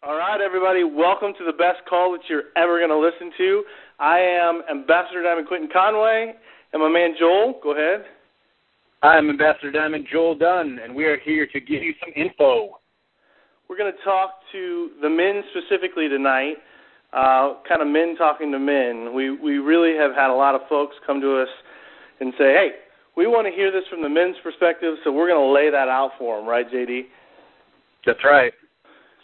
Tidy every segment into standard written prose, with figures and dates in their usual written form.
All right, everybody, welcome to the best call that you're ever going to listen to. I am Ambassador Diamond Quentin Conway, and my man Joel, go ahead. I'm Ambassador Diamond Joel Dunn, and we are here to give you some info. We're going to talk to the men specifically tonight, kind of men talking to men. We really have had a lot of folks come to us and say, hey, we want to hear this from the men's perspective, so we're going to lay that out for them, right, JD? That's right.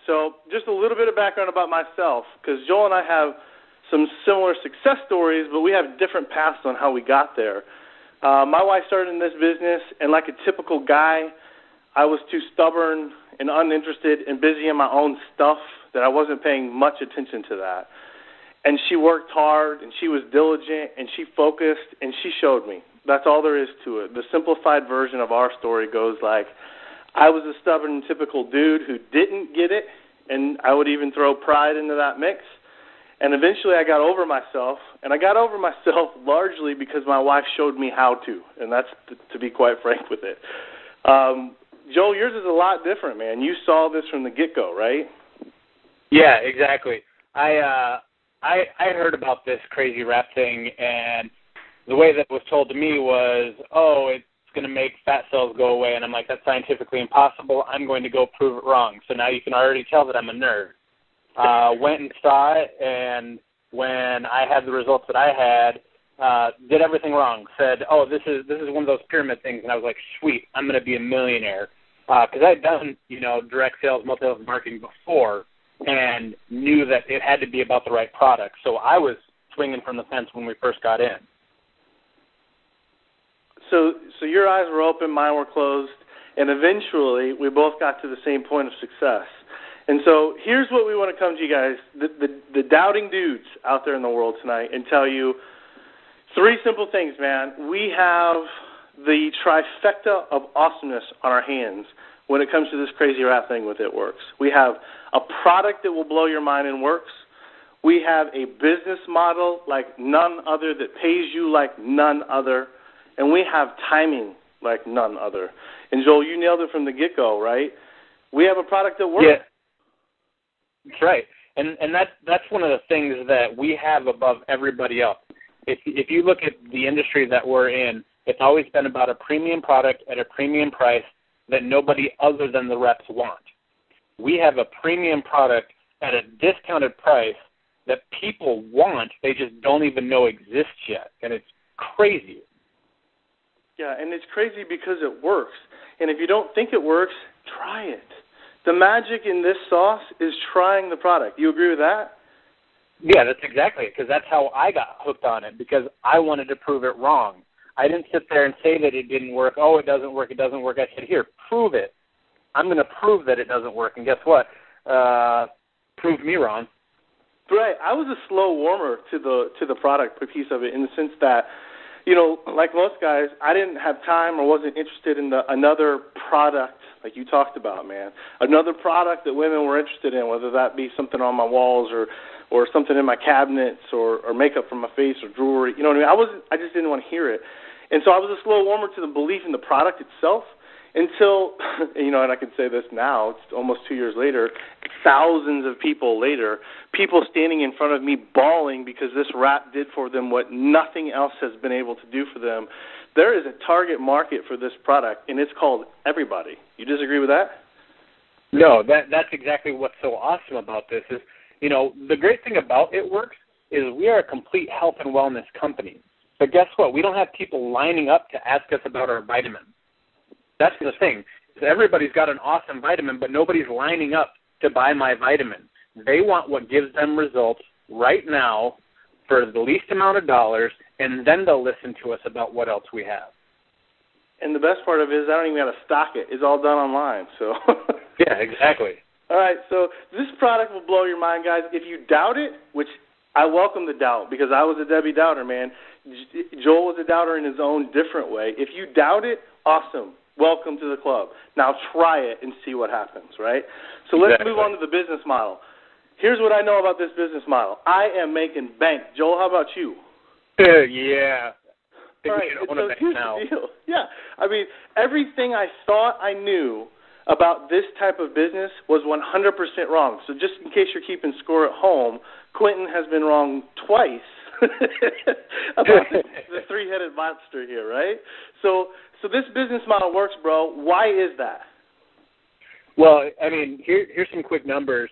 So just a little bit of background about myself, because Joel and I have some similar success stories, but we have different paths on how we got there. My wife started in this business, and like a typical guy, I was too stubborn and uninterested and busy in my own stuff that I wasn't paying much attention to that. And she worked hard, and she was diligent, and she focused, and she showed me. That's all there is to it. The simplified version of our story goes like, I was a stubborn, typical dude who didn't get it, and I would even throw pride into that mix. And eventually I got over myself, and I got over myself largely because my wife showed me how to, and that's to be quite frank with it. Joel, yours is a lot different, man. You saw this from the get-go, right? Yeah, exactly. I heard about this crazy rap thing, and the way that was told to me was, it's going to make fat cells go away, and I'm like, that's scientifically impossible. I'm going to go prove it wrong. So now you can already tell that I'm a nerd. Went and saw it, and when I had the results that I had, did everything wrong. Said, this is one of those pyramid things, and I was like, sweet, I'm going to be a millionaire. Because I had done, direct sales, multi-level marketing before, and knew that it had to be about the right product. So I was swinging from the fence when we first got in. So your eyes were open, mine were closed, and eventually we both got to the same point of success. And so here's what we want to come to you guys, the doubting dudes out there in the world tonight, and tell you three simple things, man. We have the trifecta of awesomeness on our hands when it comes to this crazy rap thing with ItWorks. We have a product that will blow your mind and works. We have a business model like none other that pays you like none other. And we have timing like none other. And, Joel, you nailed it from the get-go, right? We have a product that works. Yeah, that's right. And that's one of the things that we have above everybody else. If you look at the industry that we're in, it's always been about a premium product at a premium price that nobody other than the reps want. We have a premium product at a discounted price that people want, they just don't even know exists yet. And it's crazy. Yeah, and it's crazy because it works. And if you don't think it works, try it. The magic in this sauce is trying the product. You agree with that? Yeah, that's exactly it, because that's how I got hooked on it, because I wanted to prove it wrong. I didn't sit there and say that it didn't work. It doesn't work, it doesn't work. I said, here, prove it. I'm going to prove that it doesn't work. And guess what? Proved me wrong. Right. I was a slow warmer to the product piece of it in the sense that, like most guys, I didn't have time or wasn't interested in another product like you talked about, man. Another product that women were interested in, whether that be something on my walls or something in my cabinets or makeup for my face or jewelry. You know what I mean? I just didn't want to hear it. And so I was a slow warmer to the belief in the product itself until, and I can say this now, it's almost 2 years later, thousands of people later, people standing in front of me bawling because this rap did for them what nothing else has been able to do for them. There is a target market for this product, and it's called everybody. You disagree with that? No, that's exactly what's so awesome about this is, the great thing about ItWorks is we are a complete health and wellness company. But guess what? We don't have people lining up to ask us about our vitamin. That's the thing. Everybody's got an awesome vitamin, but nobody's lining up to buy my vitamin. They want what gives them results right now for the least amount of dollars, and then they'll listen to us about what else we have. And the best part of it is I don't even have to stock it. It's all done online. So yeah, exactly. All right, so this product will blow your mind, guys. If you doubt it, which I welcome the doubt because I was a Debbie doubter, man. Joel was a doubter in his own different way. If you doubt it, awesome. Welcome to the club. Now try it and see what happens, right? So let's move on to the business model. Here's what I know about this business model. I am making bank. Joel, how about you? Yeah. All right, so here's the deal. Yeah, I mean, everything I thought I knew about this type of business was 100% wrong. So just in case you're keeping score at home, Quentin has been wrong twice about the three-headed monster here, right? So this business model works, bro. Why is that? Well, I mean, here's some quick numbers.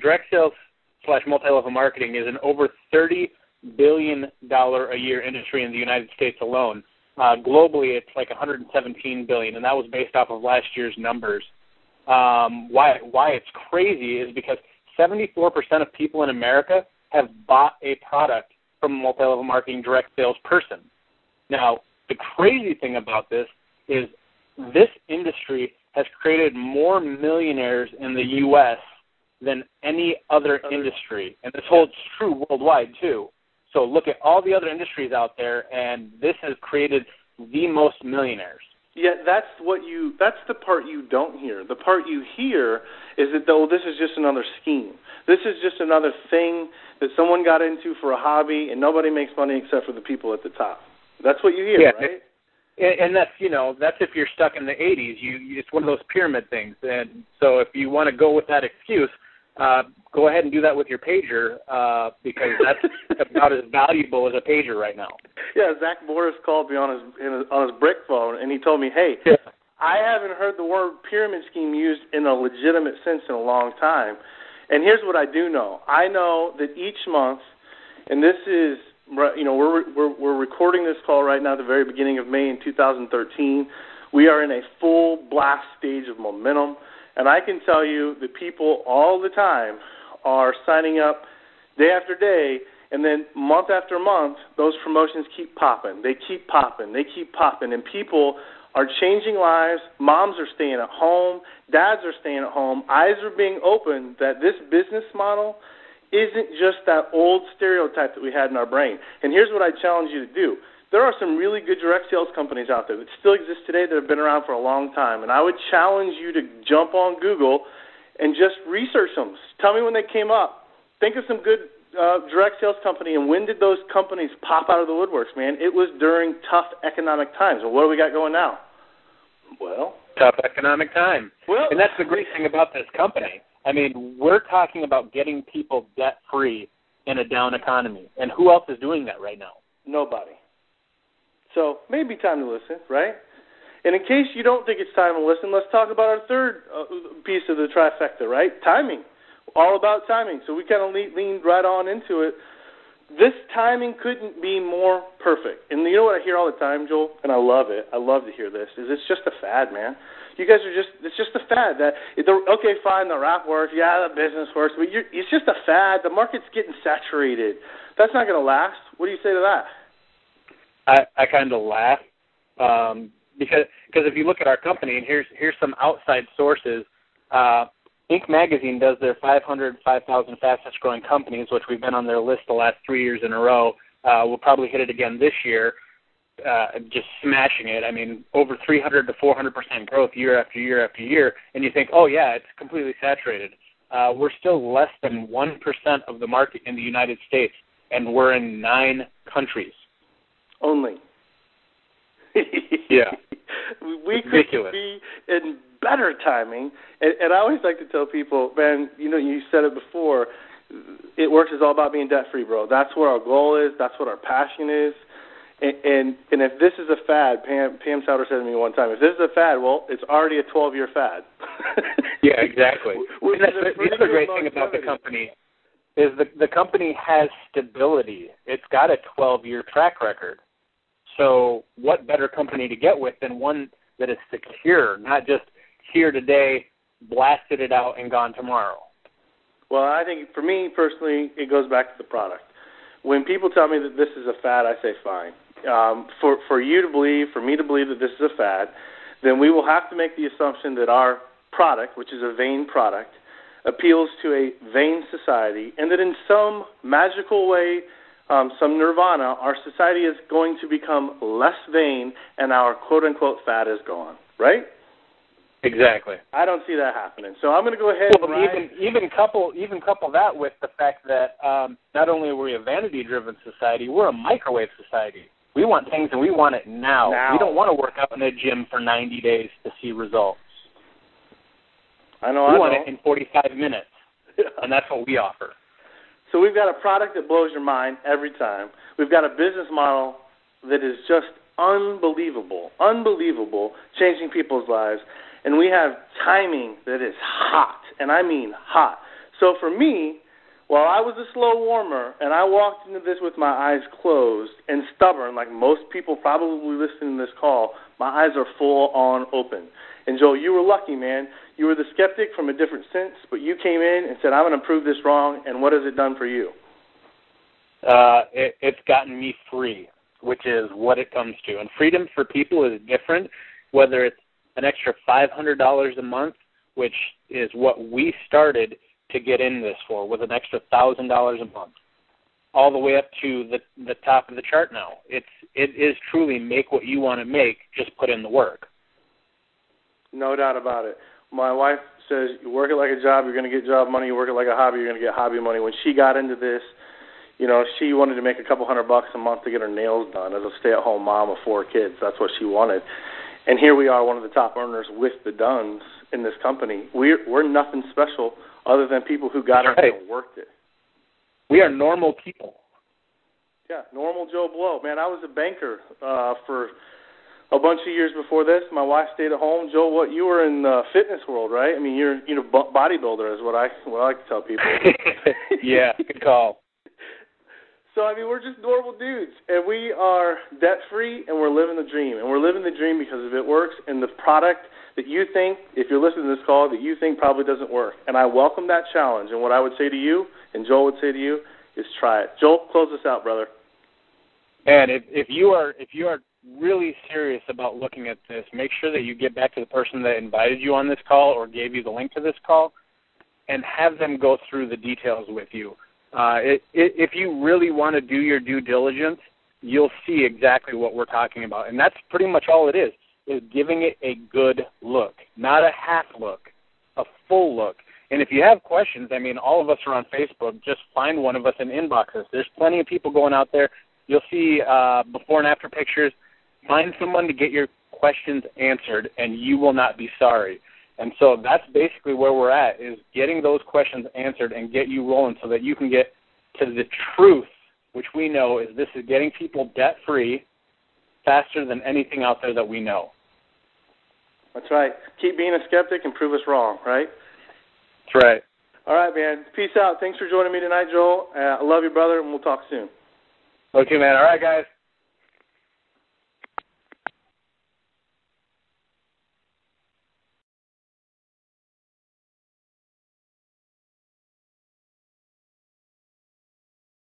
Direct sales / multi-level marketing is an over $30 billion a year industry in the United States alone. Globally, it's like $117 billion, and that was based off of last year's numbers. Why it's crazy is because 74% of people in America have bought a product from a multi-level marketing direct sales person. Now, the crazy thing about this is this industry has created more millionaires in the U.S. than any other industry, and this holds true worldwide too. So look at all the other industries out there, and this has created the most millionaires. Yeah, that's the part you don't hear. The part you hear is that, though, this is just another scheme. This is just another thing that someone got into for a hobby, and nobody makes money except for the people at the top. That's what you hear, right? And that's, that's if you're stuck in the 80s. It's one of those pyramid things. And so if you want to go with that excuse, go ahead and do that with your pager, because that's about as valuable as a pager right now. Yeah, Zach Boris called me on his brick phone, and he told me, hey, I haven't heard the word pyramid scheme used in a legitimate sense in a long time. And here's what I do know. I know that each month, and this is, we're recording this call right now at the very beginning of May in 2013. We are in a full blast stage of momentum. And I can tell you that people all the time are signing up day after day, and then month after month, those promotions keep popping. They keep popping. They keep popping. And people are changing lives. Moms are staying at home. Dads are staying at home. Eyes are being opened that this business model isn't just that old stereotype that we had in our brain. And here's what I challenge you to do. There are some really good direct sales companies out there that still exist today that have been around for a long time, and I would challenge you to jump on Google and just research them. Tell me when they came up. Think of some good direct sales company, and when did those companies pop out of the woodworks, man? It was during tough economic times. And what do we got going now? Well, tough economic time. Well, and that's the great thing about this company. I mean, we're talking about getting people debt-free in a down economy, and who else is doing that right now? Nobody. So maybe time to listen, right? And in case you don't think it's time to listen, let's talk about our third piece of the trifecta, right? Timing. All about timing. So we kind of leaned right on into it. This timing couldn't be more perfect. And you know what I hear all the time, Joel? And I love it. I love to hear this. Is it's just a fad, man. You guys are it's just a fad. Okay, fine, the rap works. Yeah, the business works. But it's just a fad. The market's getting saturated. That's not going to last. What do you say to that? I kind of laugh because if you look at our company, and here's some outside sources. Inc. Magazine does their 5,000 fastest growing companies, which we've been on their list the last 3 years in a row. We'll probably hit it again this year, just smashing it. I mean, over 300 to 400% growth year after year after year, and you think, oh yeah, it's completely saturated. We're still less than 1% of the market in the United States, and we're in 9 countries. Only. Yeah. We could be in better timing. And I always like to tell people, man, you said it before, ItWorks is all about being debt-free, bro. That's what our goal is. That's what our passion is. And if this is a fad, Pam Souter said to me one time, if this is a fad, well, it's already a 12-year fad. Yeah, exactly. And that's the other great thing about the company is the company has stability. It's got a 12-year track record. So what better company to get with than one that is secure, not just here today, blasted it out, and gone tomorrow? Well, I think for me personally, it goes back to the product. When people tell me that this is a fad, I say fine. For you to believe, for me to believe that this is a fad, then we will have to make the assumption that our product, which is a vain product, appeals to a vain society, and that in some magical way, some nirvana, our society is going to become less vain and our quote-unquote fad is gone, right? Exactly. I don't see that happening. So I'm going to go ahead and even couple that with the fact that not only are we a vanity-driven society, we're a microwave society. We want things and we want it now. We don't want to work out in a gym for 90 days to see results. I know. We want it in 45 minutes, and that's what we offer. So we've got a product that blows your mind every time. We've got a business model that is just unbelievable, changing people's lives. And we have timing that is hot, and I mean hot. So for me, while I was a slow warmer and I walked into this with my eyes closed and stubborn, like most people probably listening to this call, my eyes are full on open. And Joel, you were lucky, man. You were the skeptic from a different sense, but you came in and said, I'm going to prove this wrong, and what has it done for you? It's gotten me free, which is what it comes to. And freedom for people is different, whether it's an extra $500 a month, which is what we started to get in this for, with an extra $1,000 a month, all the way up to the top of the chart now. It is truly make what you want to make, just put in the work. No doubt about it. My wife says, you work it like a job, you're going to get job money. You work it like a hobby, you're going to get hobby money. When she got into this, you know, she wanted to make a couple $100 a month to get her nails done. As a stay-at-home mom of 4 kids, that's what she wanted. And here we are, one of the top earners with the Duns in this company. We're nothing special other than people who got it and worked it. We are normal people. Yeah, normal Joe Blow. Man, I was a banker for a bunch of years before this. My wife stayed at home. Joe, you were in the fitness world, right? I mean, you're bodybuilder is what I like to tell people. Yeah, good call. So, I mean, we're just normal dudes, and we are debt-free, and we're living the dream. And we're living the dream because of ItWorks and the product that you think, if you're listening to this call, that you think probably doesn't work. And I welcome that challenge. And what I would say to you, and Joel would say to you, is try it. Joel, close us out, brother. And if you are really serious about looking at this, make sure that you get back to the person that invited you on this call or gave you the link to this call and have them go through the details with you. If you really want to do your due diligence, you'll see exactly what we're talking about. And that's pretty much all it is giving it a good look, not a half look, a full look. And if you have questions, I mean, all of us are on Facebook. Just find one of us and inbox us. There's plenty of people going out there. You'll see before and after pictures. Find someone to get your questions answered, and you will not be sorry. And so that's basically where we're at, is getting those questions answered and get you rolling so that you can get to the truth, which we know is this is getting people debt-free faster than anything out there that we know. That's right. Keep being a skeptic and prove us wrong, right? That's right. All right, man. Peace out. Thanks for joining me tonight, Joel. I love you, brother, and we'll talk soon. Okay, man. All right, guys.